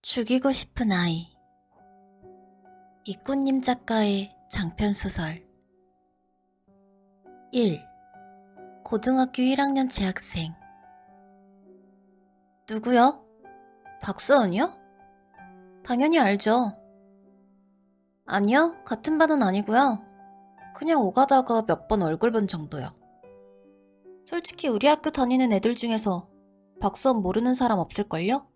죽이고 싶은 아이. 이꽃님 작가의 장편소설. 1. 고등학교 1학년 재학생. 누구요? 박서은이요? 당연히 알죠. 아니요, 같은 반은 아니고요. 그냥 오가다가 몇 번 얼굴 본 정도요. 솔직히 우리 학교 다니는 애들 중에서 박서은 모르는 사람 없을걸요?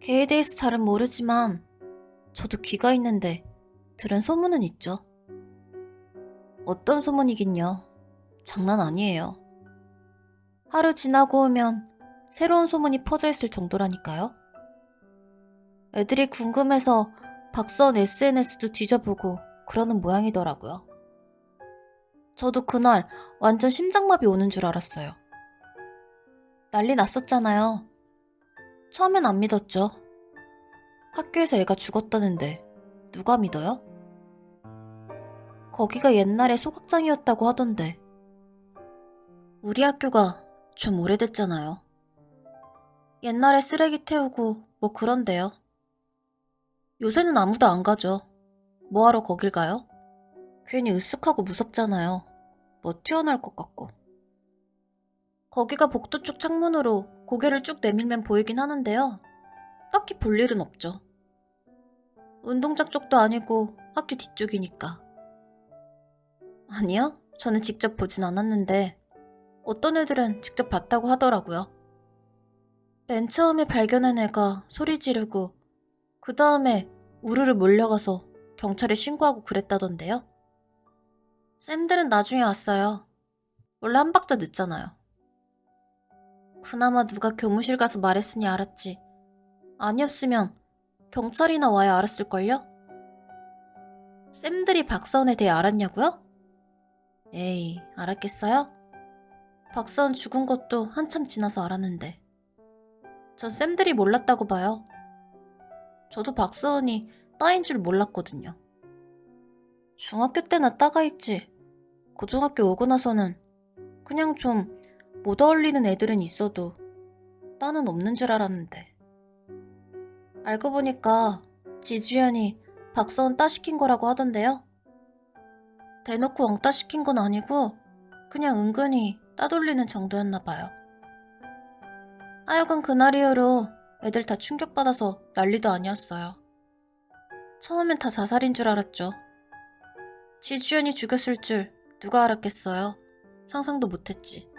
걔에 대해서 잘은 모르지만 저도 귀가 있는데 들은 소문은 있죠. 어떤 소문이긴요. 장난 아니에요. 하루 지나고 오면 새로운 소문이 퍼져 있을 정도라니까요. 애들이 궁금해서 박서은 SNS도 뒤져보고 그러는 모양이더라고요. 저도 그날 완전 심장마비 오는 줄 알았어요. 난리 났었잖아요. 처음엔 안 믿었죠. 학교에서 애가 죽었다는데 누가 믿어요? 거기가 옛날에 소각장이었다고 하던데. 우리 학교가 좀 오래됐잖아요. 옛날에 쓰레기 태우고 뭐 그런데요. 요새는 아무도 안 가죠. 뭐하러 거길 가요? 괜히 으쓱하고 무섭잖아요. 뭐 튀어나올 것 같고. 거기가 복도 쪽 창문으로 고개를 쭉 내밀면 보이긴 하는데요. 딱히 볼 일은 없죠. 운동장 쪽도 아니고 학교 뒤쪽이니까. 아니요, 저는 직접 보진 않았는데 어떤 애들은 직접 봤다고 하더라고요. 맨 처음에 발견한 애가 소리 지르고 그 다음에 우르르 몰려가서 경찰에 신고하고 그랬다던데요. 쌤들은 나중에 왔어요. 원래 한 박자 늦잖아요. 그나마 누가 교무실 가서 말했으니 알았지. 아니었으면 경찰이나 와야 알았을걸요? 쌤들이 박서은에 대해 알았냐고요? 에이, 알았겠어요? 박서은 죽은 것도 한참 지나서 알았는데. 전 쌤들이 몰랐다고 봐요. 저도 박서은이 따인 줄 몰랐거든요. 중학교 때나 따가 있지. 고등학교 오고 나서는 그냥 좀 못 어울리는 애들은 있어도 따는 없는 줄 알았는데. 알고 보니까 지주연이 박서은 따 시킨 거라고 하던데요. 대놓고 왕따 시킨 건 아니고 그냥 은근히 따돌리는 정도였나 봐요. 하여간 그날 이후로 애들 다 충격받아서 난리도 아니었어요. 처음엔 다 자살인 줄 알았죠. 지주연이 죽였을 줄 누가 알았겠어요. 상상도 못했지.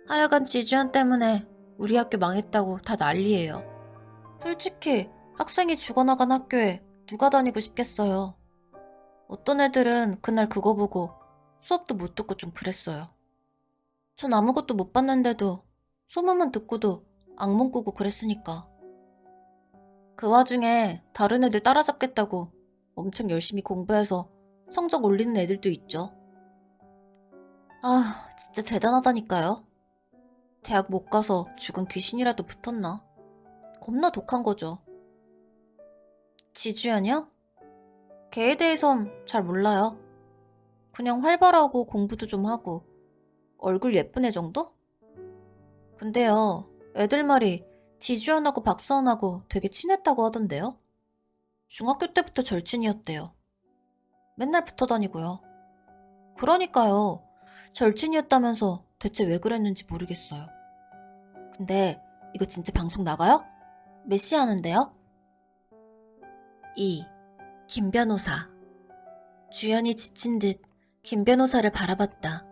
하여간 지주연 때문에 우리 학교 망했다고 다 난리예요. 솔직히 학생이 죽어나간 학교에 누가 다니고 싶겠어요. 어떤 애들은 그날 그거 보고 수업도 못 듣고 좀 그랬어요. 전 아무것도 못 봤는데도 소문만 듣고도 악몽 꾸고 그랬으니까. 그 와중에 다른 애들 따라잡겠다고 엄청 열심히 공부해서 성적 올리는 애들도 있죠. 아, 진짜 대단하다니까요. 대학 못 가서 죽은 귀신이라도 붙었나? 겁나 독한 거죠. 지주연이요? 걔에 대해선 잘 몰라요. 그냥 활발하고 공부도 좀 하고 얼굴 예쁜 애 정도? 근데요, 애들 말이 지주연하고 박서은하고 되게 친했다고 하던데요? 중학교 때부터 절친이었대요. 맨날 붙어 다니고요. 그러니까요, 절친이었다면서 대체 왜 그랬는지 모르겠어요. 근데 이거 진짜 방송 나가요? 메시 하는데요? 2. 김 변호사. 주연이 지친 듯 김 변호사를 바라봤다.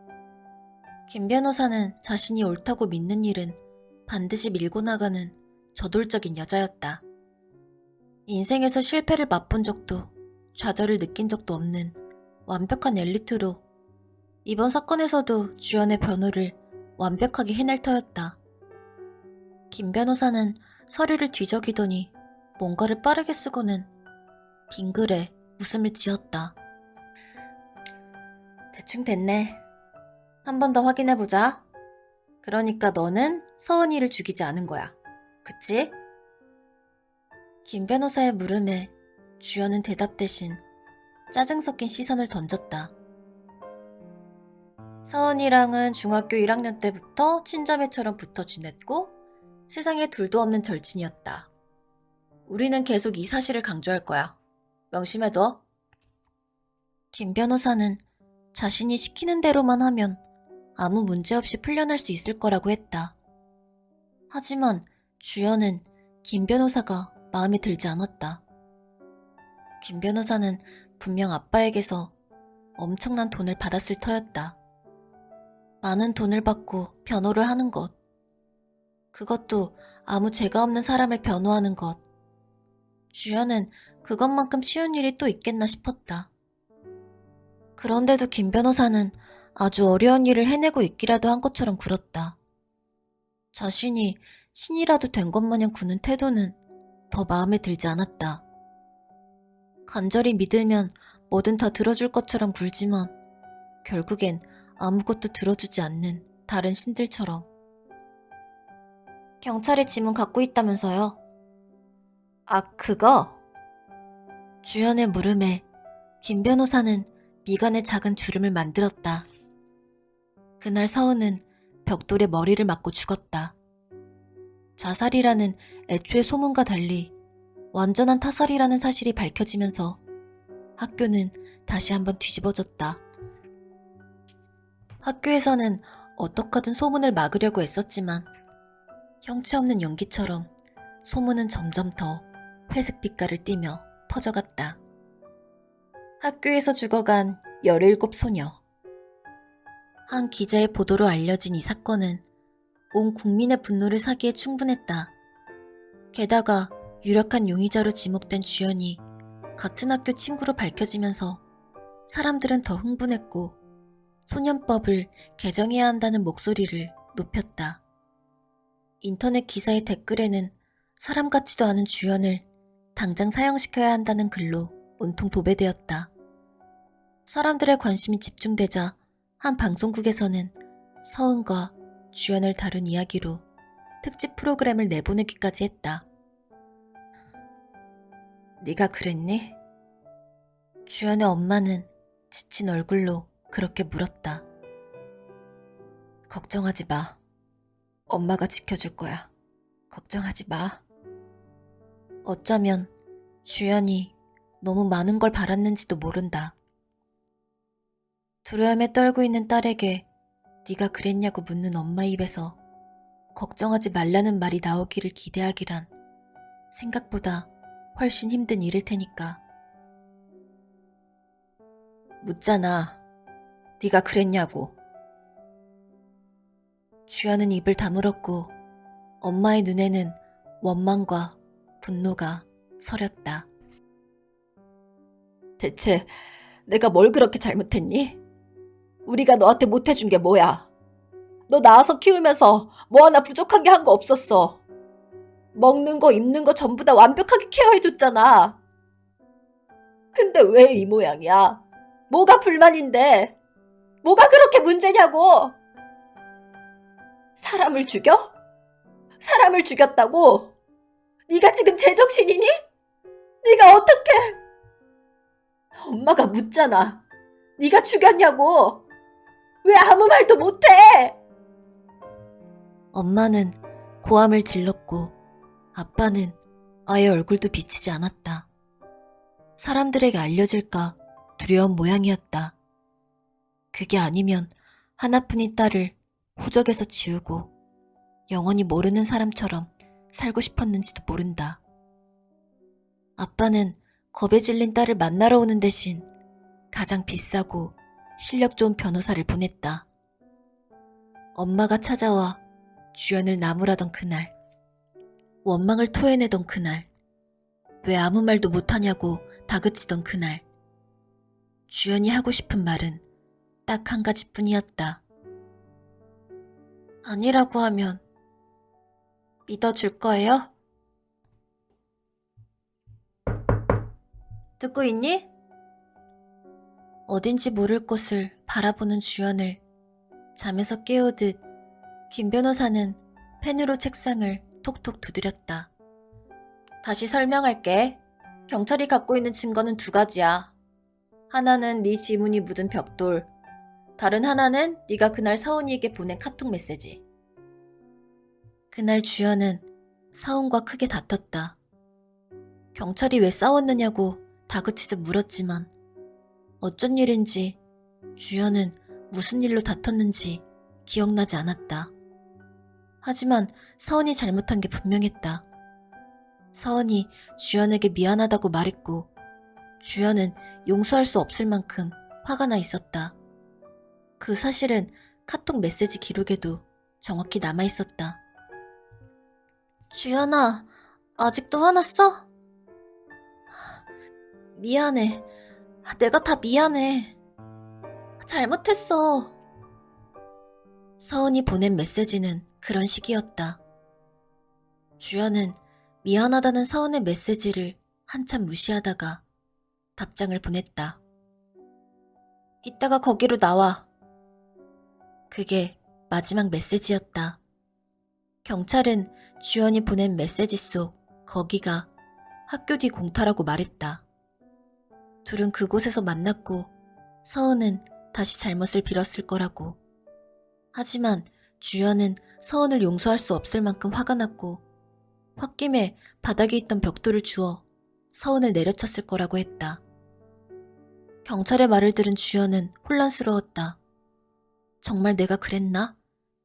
김 변호사는 자신이 옳다고 믿는 일은 반드시 밀고 나가는 저돌적인 여자였다. 인생에서 실패를 맛본 적도 좌절을 느낀 적도 없는 완벽한 엘리트로 이번 사건에서도 주연의 변호를 완벽하게 해낼 터였다. 김 변호사는 서류를 뒤적이더니 뭔가를 빠르게 쓰고는 빙그레 웃음을 지었다. 대충 됐네. 한 번 더 확인해보자. 그러니까 너는 서은이를 죽이지 않은 거야. 그치? 김 변호사의 물음에 주연은 대답 대신 짜증 섞인 시선을 던졌다. 서은이랑은 중학교 1학년 때부터 친자매처럼 붙어 지냈고 세상에 둘도 없는 절친이었다. 우리는 계속 이 사실을 강조할 거야. 명심해둬. 김 변호사는 자신이 시키는 대로만 하면 아무 문제 없이 풀려날 수 있을 거라고 했다. 하지만 주연은 김 변호사가 마음에 들지 않았다. 김 변호사는 분명 아빠에게서 엄청난 돈을 받았을 터였다. 많은 돈을 받고 변호를 하는 것. 그것도 아무 죄가 없는 사람을 변호하는 것. 주연은 그것만큼 쉬운 일이 또 있겠나 싶었다. 그런데도 김 변호사는 아주 어려운 일을 해내고 있기라도 한 것처럼 굴었다. 자신이 신이라도 된 것 마냥 구는 태도는 더 마음에 들지 않았다. 간절히 믿으면 뭐든 다 들어줄 것처럼 굴지만 결국엔 아무것도 들어주지 않는 다른 신들처럼. 경찰에 지문 갖고 있다면서요? 아, 그거? 주연의 물음에 김 변호사는 미간에 작은 주름을 만들었다. 그날 서은은 벽돌에 머리를 맞고 죽었다. 자살이라는 애초의 소문과 달리 완전한 타살이라는 사실이 밝혀지면서 학교는 다시 한번 뒤집어졌다. 학교에서는 어떻게든 소문을 막으려고 애썼지만 형체 없는 연기처럼 소문은 점점 더 회색 빛깔을 띠며 퍼져갔다. 학교에서 죽어간 17소녀. 한 기자의 보도로 알려진 이 사건은 온 국민의 분노를 사기에 충분했다. 게다가 유력한 용의자로 지목된 주연이 같은 학교 친구로 밝혀지면서 사람들은 더 흥분했고 소년법을 개정해야 한다는 목소리를 높였다. 인터넷 기사의 댓글에는 사람 같지도 않은 주연을 당장 사형시켜야 한다는 글로 온통 도배되었다. 사람들의 관심이 집중되자 한 방송국에서는 서은과 주연을 다룬 이야기로 특집 프로그램을 내보내기까지 했다. 네가 그랬니? 주연의 엄마는 지친 얼굴로 그렇게 물었다. 걱정하지 마. 엄마가 지켜줄 거야. 걱정하지 마. 어쩌면 주연이 너무 많은 걸 바랐는지도 모른다. 두려움에 떨고 있는 딸에게 네가 그랬냐고 묻는 엄마 입에서 걱정하지 말라는 말이 나오기를 기대하기란 생각보다 훨씬 힘든 일일 테니까. 묻잖아. 네가 그랬냐고. 주연은 입을 다물었고 엄마의 눈에는 원망과 분노가 서렸다. 대체 내가 뭘 그렇게 잘못했니? 우리가 너한테 못해준 게 뭐야? 너 낳아서 키우면서 뭐 하나 부족한 게 한 거 없었어. 먹는 거 입는 거 전부 다 완벽하게 케어해줬잖아. 근데 왜 이 모양이야? 뭐가 불만인데? 뭐가 그렇게 문제냐고? 사람을 죽여? 사람을 죽였다고? 네가 지금 제정신이니? 네가 어떻게? 엄마가 묻잖아. 네가 죽였냐고? 왜 아무 말도 못해? 엄마는 고함을 질렀고 아빠는 아예 얼굴도 비치지 않았다. 사람들에게 알려질까 두려운 모양이었다. 그게 아니면 하나뿐인 딸을 호적에서 지우고 영원히 모르는 사람처럼 살고 싶었는지도 모른다. 아빠는 겁에 질린 딸을 만나러 오는 대신 가장 비싸고 실력 좋은 변호사를 보냈다. 엄마가 찾아와 주연을 나무라던 그날, 원망을 토해내던 그날, 왜 아무 말도 못하냐고 다그치던 그날, 주연이 하고 싶은 말은 딱 한 가지뿐이었다. 아니라고 하면 믿어줄 거예요? 듣고 있니? 어딘지 모를 곳을 바라보는 주연을 잠에서 깨우듯 김 변호사는 펜으로 책상을 톡톡 두드렸다. 다시 설명할게. 경찰이 갖고 있는 증거는 2가지야. 하나는 네 지문이 묻은 벽돌, 다른 하나는 네가 그날 서은이에게 보낸 카톡 메시지. 그날 주연은 서은과 크게 다퉜다. 경찰이 왜 싸웠느냐고 다그치듯 물었지만 어쩐 일인지 주연은 무슨 일로 다퉜는지 기억나지 않았다. 하지만 서은이 잘못한 게 분명했다. 서은이 주연에게 미안하다고 말했고 주연은 용서할 수 없을 만큼 화가 나 있었다. 그 사실은 카톡 메시지 기록에도 정확히 남아 있었다. 주연아, 아직도 화났어? 미안해. 내가 다 미안해. 잘못했어. 서은이 보낸 메시지는 그런 식이었다. 주연은 미안하다는 서은의 메시지를 한참 무시하다가 답장을 보냈다. 이따가 거기로 나와. 그게 마지막 메시지였다. 경찰은 주연이 보낸 메시지 속 거기가 학교 뒤 공터라고 말했다. 둘은 그곳에서 만났고 서은은 다시 잘못을 빌었을 거라고. 하지만 주연은 서은을 용서할 수 없을 만큼 화가 났고 홧김에 바닥에 있던 벽돌을 주워 서은을 내려쳤을 거라고 했다. 경찰의 말을 들은 주연은 혼란스러웠다. 정말 내가 그랬나?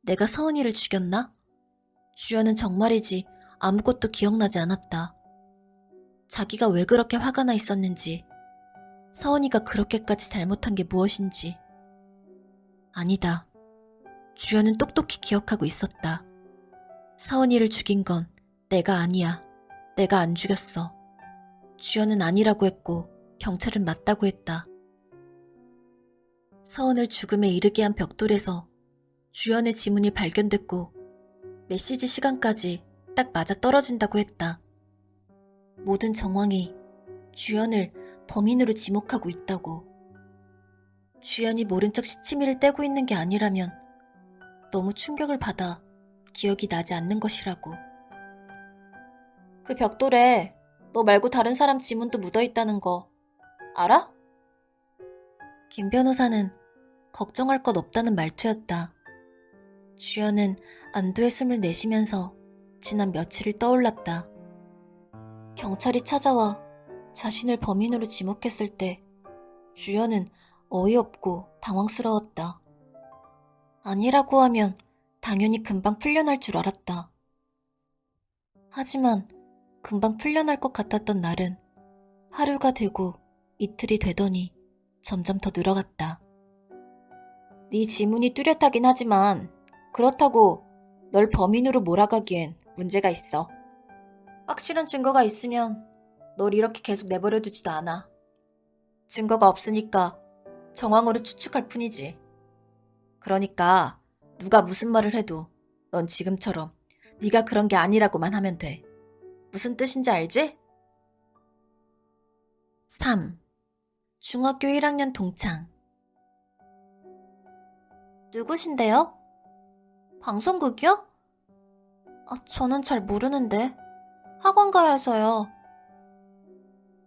내가 서은이를 죽였나? 주연은 정말이지 아무것도 기억나지 않았다. 자기가 왜 그렇게 화가 나 있었는지, 서은이가 그렇게까지 잘못한 게 무엇인지. 아니다. 주연은 똑똑히 기억하고 있었다. 서은이를 죽인 건 내가 아니야. 내가 안 죽였어. 주연은 아니라고 했고 경찰은 맞다고 했다. 서은을 죽음에 이르게 한 벽돌에서 주연의 지문이 발견됐고 메시지 시간까지 딱 맞아 떨어진다고 했다. 모든 정황이 주연을 범인으로 지목하고 있다고. 주연이 모른 척 시치미를 떼고 있는 게 아니라면 너무 충격을 받아 기억이 나지 않는 것이라고. 그 벽돌에 너 말고 다른 사람 지문도 묻어있다는 거 알아? 김 변호사는 걱정할 것 없다는 말투였다. 주연은 안도의 숨을 내쉬면서 지난 며칠을 떠올랐다. 경찰이 찾아와 자신을 범인으로 지목했을 때 주연은 어이없고 당황스러웠다. 아니라고 하면 당연히 금방 풀려날 줄 알았다. 하지만 금방 풀려날 것 같았던 날은 하루가 되고 이틀이 되더니 점점 더 늘어갔다. 네 지문이 뚜렷하긴 하지만 그렇다고 널 범인으로 몰아가기엔 문제가 있어. 확실한 증거가 있으면 널 이렇게 계속 내버려두지도 않아. 증거가 없으니까 정황으로 추측할 뿐이지. 그러니까 누가 무슨 말을 해도 넌 지금처럼 네가 그런 게 아니라고만 하면 돼. 무슨 뜻인지 알지? 3. 중학교 1학년 동창. 누구신데요? 방송국이요? 저는 잘 모르는데. 학원 가야 해서요.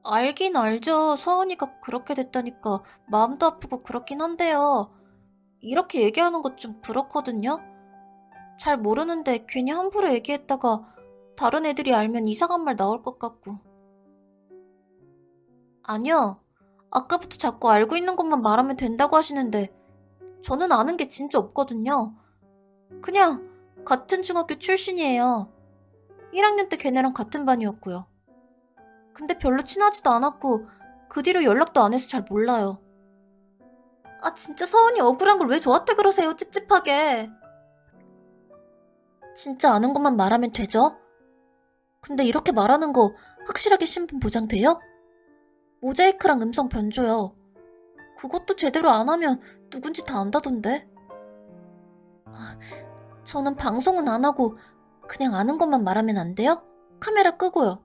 알긴 알죠. 서은이가 그렇게 됐다니까 마음도 아프고 그렇긴 한데요. 이렇게 얘기하는 것 좀 그렇거든요. 잘 모르는데 괜히 함부로 얘기했다가 다른 애들이 알면 이상한 말 나올 것 같고. 아니요. 아까부터 자꾸 알고 있는 것만 말하면 된다고 하시는데 저는 아는 게 진짜 없거든요. 그냥 같은 중학교 출신이에요. 1학년 때 걔네랑 같은 반이었고요. 근데 별로 친하지도 않았고 그 뒤로 연락도 안 해서 잘 몰라요. 진짜 서은이 억울한 걸 왜 저한테 그러세요, 찝찝하게. 진짜 아는 것만 말하면 되죠? 근데 이렇게 말하는 거 확실하게 신분 보장돼요? 모자이크랑 음성 변조요. 그것도 제대로 안 하면 누군지 다 안다던데. 저는 방송은 안 하고 그냥 아는 것만 말하면 안 돼요? 카메라 끄고요.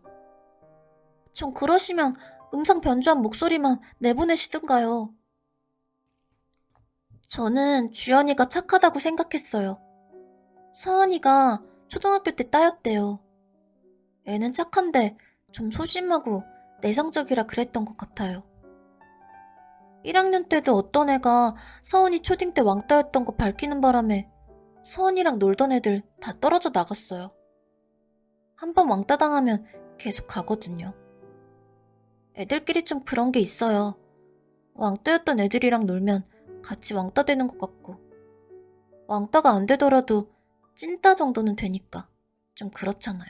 전 그러시면 음성 변조한 목소리만 내보내시든가요. 저는 주연이가 착하다고 생각했어요. 서은이가 초등학교 때 따였대요. 애는 착한데 좀 소심하고 내성적이라 그랬던 것 같아요. 1학년 때도 어떤 애가 서은이 초딩 때 왕따였던 거 밝히는 바람에 서은이랑 놀던 애들 다 떨어져 나갔어요. 한 번 왕따 당하면 계속 가거든요. 애들끼리 좀 그런 게 있어요. 왕따였던 애들이랑 놀면 같이 왕따 되는 것 같고, 왕따가 안 되더라도 찐따 정도는 되니까 좀 그렇잖아요.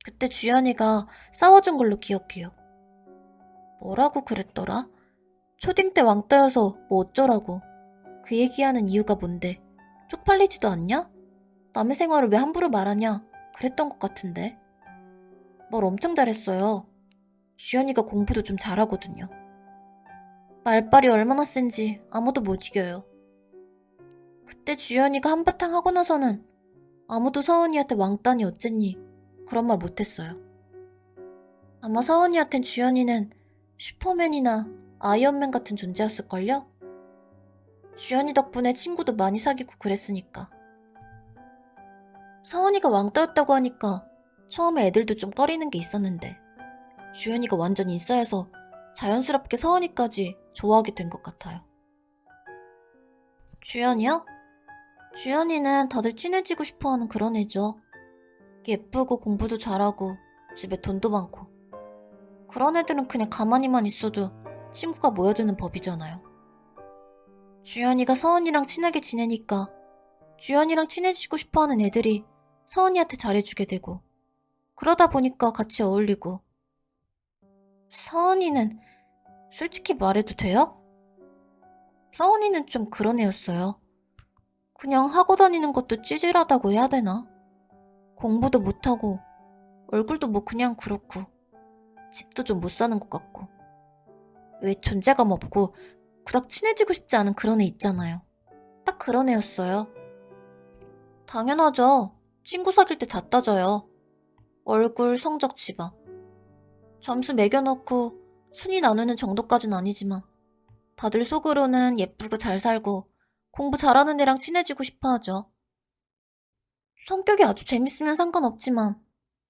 그때 주연이가 싸워준 걸로 기억해요. 뭐라고 그랬더라? 초딩 때 왕따여서 뭐 어쩌라고. 그 얘기하는 이유가 뭔데? 쪽팔리지도 않냐? 남의 생활을 왜 함부로 말하냐? 그랬던 것 같은데. 뭘 엄청 잘했어요. 주연이가 공부도 좀 잘하거든요. 말빨이 얼마나 센지 아무도 못 이겨요. 그때 주연이가 한바탕 하고 나서는 아무도 서은이한테 왕따니 어쨌니 그런 말 못했어요. 아마 서은이한텐 주연이는 슈퍼맨이나 아이언맨 같은 존재였을걸요? 주연이 덕분에 친구도 많이 사귀고 그랬으니까. 서은이가 왕따였다고 하니까 처음에 애들도 좀 꺼리는 게 있었는데 주연이가 완전 인싸여서 자연스럽게 서은이까지 좋아하게 된 것 같아요. 주연이요? 주연이는 다들 친해지고 싶어하는 그런 애죠. 예쁘고 공부도 잘하고 집에 돈도 많고. 그런 애들은 그냥 가만히만 있어도 친구가 모여드는 법이잖아요. 주연이가 서은이랑 친하게 지내니까 주연이랑 친해지고 싶어하는 애들이 서은이한테 잘해주게 되고 그러다 보니까 같이 어울리고. 서은이는 솔직히 말해도 돼요? 서은이는 좀 그런 애였어요. 그냥 하고 다니는 것도 찌질하다고 해야 되나? 공부도 못하고 얼굴도 뭐 그냥 그렇고 집도 좀 못 사는 것 같고 왜 존재감 없고 그닥 친해지고 싶지 않은 그런 애 있잖아요. 딱 그런 애였어요. 당연하죠. 친구 사귈 때 다 따져요. 얼굴, 성적, 집안. 점수 매겨놓고 순위 나누는 정도까진 아니지만 다들 속으로는 예쁘고 잘 살고 공부 잘하는 애랑 친해지고 싶어 하죠. 성격이 아주 재밌으면 상관없지만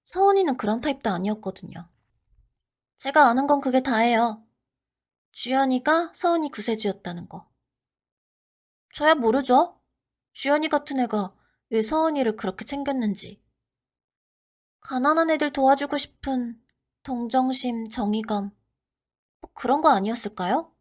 서은이는 그런 타입도 아니었거든요. 제가 아는 건 그게 다예요. 주연이가 서은이 구세주였다는 거. 저야 모르죠. 주연이 같은 애가 왜 서은이를 그렇게 챙겼는지. 가난한 애들 도와주고 싶은 동정심, 정의감, 뭐 그런 거 아니었을까요?